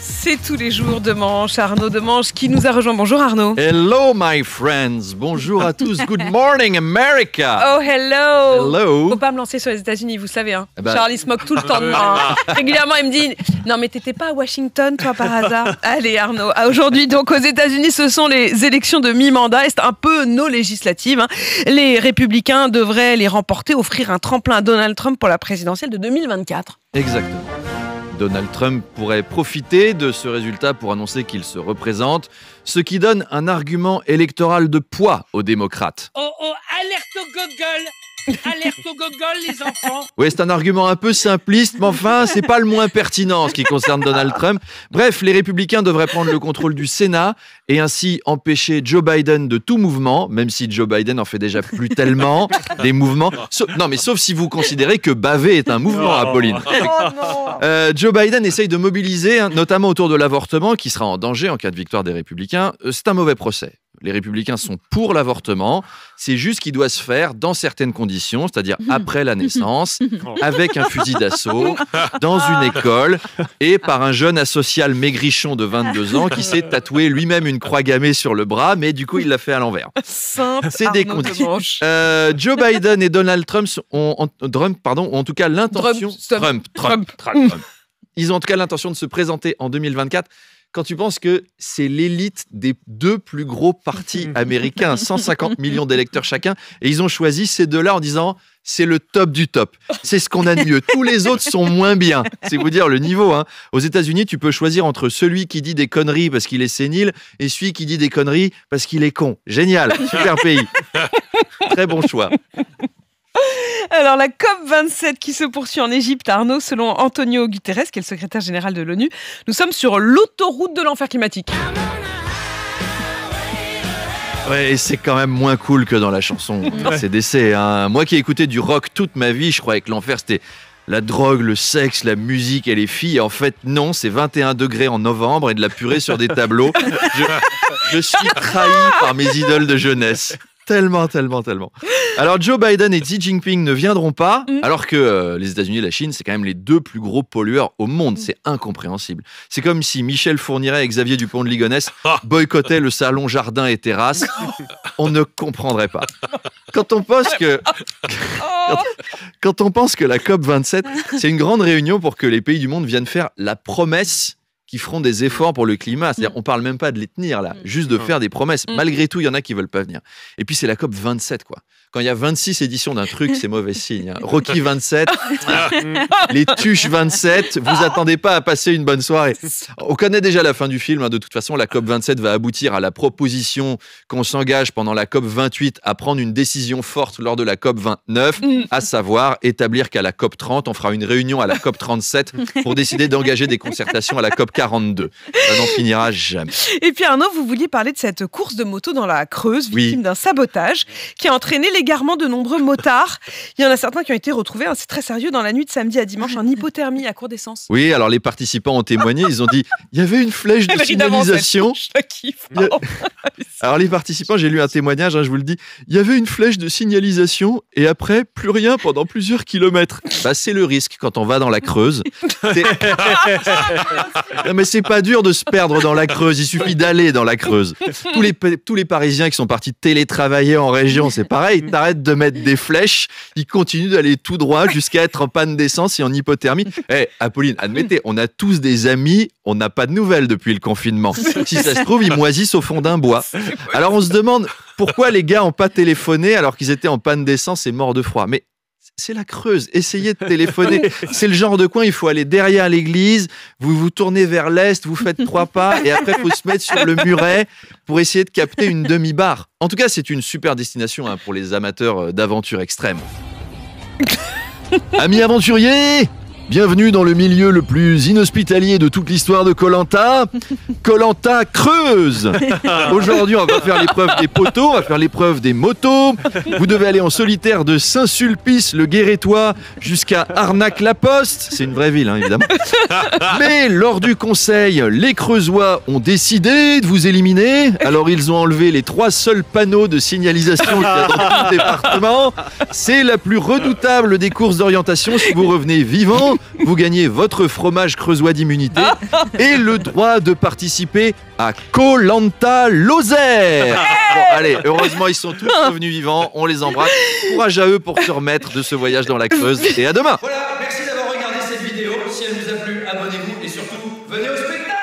C'est tous les jours de Manche, Arnaud Demanche qui nous a rejoint. Bonjour Arnaud. Hello my friends, bonjour à tous, good morning America. Oh hello. Hello. Faut pas me lancer sur les États-Unis, vous savez hein. Bah... Charlie se moque tout le temps de moi. Hein. Régulièrement il me dit non mais t'étais pas à Washington toi par hasard. Allez Arnaud, aujourd'hui donc aux États-Unis ce sont les élections de mi-mandat et c'est un peu nos législatives. Hein. Les républicains devraient les remporter, offrir un tremplin à Donald Trump pour la présidentielle de 2024. Exactement. Donald Trump pourrait profiter de ce résultat pour annoncer qu'il se représente, ce qui donne un argument électoral de poids aux démocrates. Oh, alerte au Google! Alerte au Google, les enfants! Oui, c'est un argument un peu simpliste, mais enfin, c'est pas le moins pertinent en ce qui concerne Donald Trump. Bref, les républicains devraient prendre le contrôle du Sénat et ainsi empêcher Joe Biden de tout mouvement, même si Joe Biden en fait déjà plus tellement des mouvements. Sauf si vous considérez que baver est un mouvement, Apolline. Joe Biden essaye de mobiliser, notamment autour de l'avortement, qui sera en danger en cas de victoire des républicains. C'est un mauvais procès. Les républicains sont pour l'avortement, c'est juste qu'il doit se faire dans certaines conditions, c'est-à-dire après la naissance, avec un fusil d'assaut, dans une école, et par un jeune asocial maigrichon de 22 ans qui s'est tatoué lui-même une croix gammée sur le bras, mais du coup il l'a fait à l'envers. C'est des conditions. Joe Biden et Donald Trump ont en tout cas l'intention... Trump. Ils ont en tout cas l'intention de se présenter en 2024. Quand tu penses que c'est l'élite des deux plus gros partis américains, 150 millions d'électeurs chacun, et ils ont choisi ces deux-là en disant c'est le top du top, c'est ce qu'on a de mieux. Tous les autres sont moins bien. C'est vous dire le niveau. Hein. Aux États-Unis, tu peux choisir entre celui qui dit des conneries parce qu'il est sénile et celui qui dit des conneries parce qu'il est con. Génial, super pays. Très bon choix. Alors la COP27 qui se poursuit en Égypte, Arnaud, selon Antonio Guterres, qui est le secrétaire général de l'ONU, nous sommes sur l'autoroute de l'enfer climatique. Ouais, et c'est quand même moins cool que dans la chanson CDC. Hein. Moi qui ai écouté du rock toute ma vie, je croyais que l'enfer c'était la drogue, le sexe, la musique et les filles. Et en fait, non, c'est 21 degrés en novembre et de la purée sur des tableaux. Je suis trahi par mes idoles de jeunesse. Tellement. Alors Joe Biden et Xi Jinping ne viendront pas, alors que les États-Unis et la Chine, c'est quand même les deux plus gros pollueurs au monde. C'est incompréhensible. C'est comme si Michel Fourniret et Xavier Dupont de Ligonnès boycottaient le salon jardin et terrasse. On ne comprendrait pas. Quand on pense que la COP27, c'est une grande réunion pour que les pays du monde viennent faire la promesse qui feront des efforts pour le climat. C'est-à-dire, on parle même pas de les tenir, là, juste de faire des promesses. Malgré tout, il y en a qui veulent pas venir. Et puis, c'est la COP 27, quoi. Quand il y a 26 éditions d'un truc, c'est mauvais signe. Hein. Rocky 27, les Tuches 27, vous attendez pas à passer une bonne soirée. On connaît déjà la fin du film. Hein. De toute façon, la COP 27 va aboutir à la proposition qu'on s'engage pendant la COP 28 à prendre une décision forte lors de la COP 29, à savoir établir qu'à la COP 30, on fera une réunion à la COP 37 pour décider d'engager des concertations à la COP 42. Ça n'en finira jamais. Et puis Arnaud, vous vouliez parler de cette course de moto dans la Creuse, victime d'un sabotage qui a entraîné l'égarement de nombreux motards. Il y en a certains qui ont été retrouvés, c'est très sérieux, dans la nuit de samedi à dimanche en hypothermie à court d'essence. Oui, alors les participants ont témoigné, ils ont dit il y avait une flèche de signalisation. Alors les participants, j'ai lu un témoignage, je vous le dis, il y avait une flèche de signalisation et après, plus rien pendant plusieurs kilomètres. Bah, c'est le risque quand on va dans la Creuse. Non, mais c'est pas dur de se perdre dans la Creuse, il suffit d'aller dans la Creuse. Tous les Parisiens qui sont partis télétravailler en région, c'est pareil, t'arrêtes de mettre des flèches, ils continuent d'aller tout droit jusqu'à être en panne d'essence et en hypothermie. Apolline, admettez, on a tous des amis, on n'a pas de nouvelles depuis le confinement. Si ça se trouve, ils moisissent au fond d'un bois. Alors on se demande pourquoi les gars n'ont pas téléphoné alors qu'ils étaient en panne d'essence et morts de froid. Mais c'est la Creuse, essayez de téléphoner. C'est le genre de coin, il faut aller derrière l'église, vous vous tournez vers l'est, vous faites 3 pas et après il faut se mettre sur le muret pour essayer de capter une demi-barre. En tout cas, c'est une super destination pour les amateurs d'aventure extrême. Amis aventuriers, bienvenue dans le milieu le plus inhospitalier de toute l'histoire de Koh-Lanta, Koh-Lanta Creuse. Aujourd'hui, on va faire l'épreuve des poteaux, on va faire l'épreuve des motos. Vous devez aller en solitaire de Saint-Sulpice, le Guérétois, jusqu'à Arnac-la-Poste. C'est une vraie ville, évidemment. Mais lors du conseil, les Creusois ont décidé de vous éliminer. Alors, ils ont enlevé les 3 seuls panneaux de signalisation qu'il y a dans tout le département. C'est la plus redoutable des courses d'orientation si vous revenez vivant. gagnant, vous gagnez votre fromage creusois d'immunité et le droit de participer à Koh-Lanta Lozère. Bon, allez, heureusement, ils sont tous revenus vivants. On les embrasse. Courage à eux pour se remettre de ce voyage dans la Creuse. Et à demain. Voilà, merci d'avoir regardé cette vidéo. Si elle vous a plu, abonnez-vous et surtout, venez au spectacle.